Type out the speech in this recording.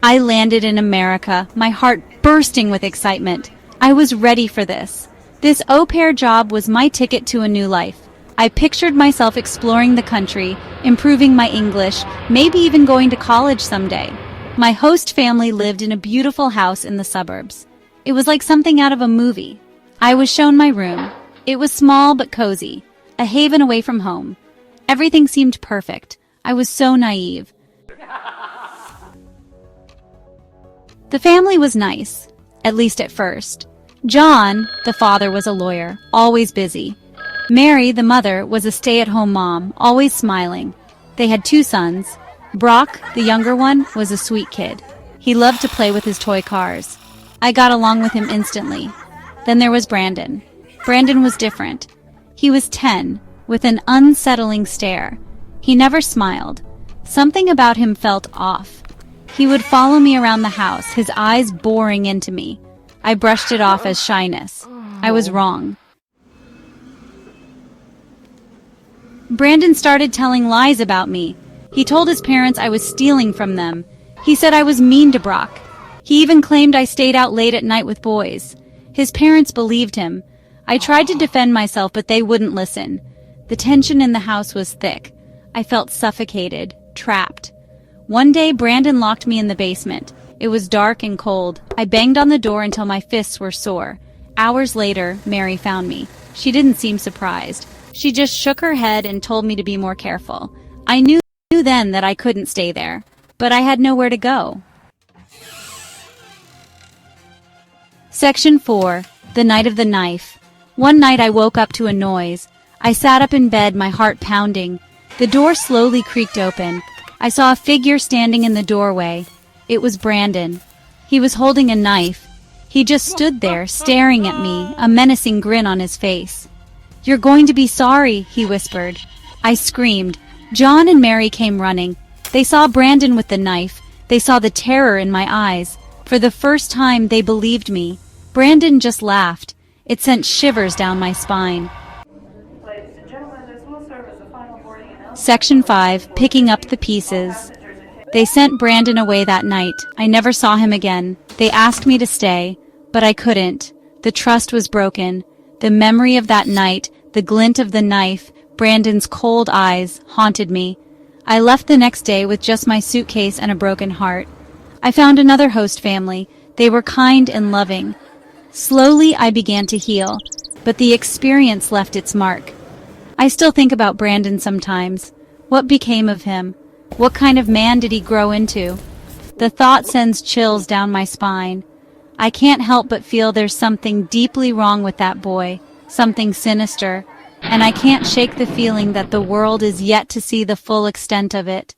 I landed in America, my heart bursting with excitement. I was ready for this. This au pair job was my ticket to a new life. I pictured myself exploring the country, improving my English, maybe even going to college someday. My host family lived in a beautiful house in the suburbs. It was like something out of a movie. I was shown my room. It was small but cozy, a haven away from home. Everything seemed perfect. I was so naive. The family was nice, at least at first. John, the father, was a lawyer, always busy. Mary, the mother, was a stay-at-home mom, always smiling. They had 2 sons. Brock, the younger one, was a sweet kid. He loved to play with his toy cars. I got along with him instantly. Then there was Brandon. Brandon was different. He was 10, with an unsettling stare. He never smiled. Something about him felt off. He would follow me around the house, his eyes boring into me. I brushed it off as shyness. I was wrong. Brandon started telling lies about me. He told his parents I was stealing from them. He said I was mean to Brock. He even claimed I stayed out late at night with boys. His parents believed him. I tried to defend myself, but they wouldn't listen. The tension in the house was thick. I felt suffocated, trapped. One day, Brandon locked me in the basement. It was dark and cold. I banged on the door until my fists were sore. Hours later, Mary found me. She didn't seem surprised. She just shook her head and told me to be more careful. I knew then that I couldn't stay there, but I had nowhere to go. Section 4. The Night of the Knife. One night I woke up to a noise. I sat up in bed, my heart pounding. The door slowly creaked open. I saw a figure standing in the doorway. It was Brandon. He was holding a knife. He just stood there, staring at me, a menacing grin on his face. "You're going to be sorry," he whispered. I screamed. John and Mary came running. They saw Brandon with the knife. They saw the terror in my eyes. For the first time, they believed me. Brandon just laughed. It sent shivers down my spine. Section 5. Picking up the pieces. They sent Brandon away that night. I never saw him again. They asked me to stay, but I couldn't. The trust was broken. The memory of that night, the glint of the knife, Brandon's cold eyes, haunted me. I left the next day with just my suitcase and a broken heart. I found another host family. They were kind and loving. Slowly, I began to heal, but the experience left its mark. I still think about Brandon sometimes. What became of him? What kind of man did he grow into? The thought sends chills down my spine. I can't help but feel there's something deeply wrong with that boy, something sinister, and I can't shake the feeling that the world is yet to see the full extent of it.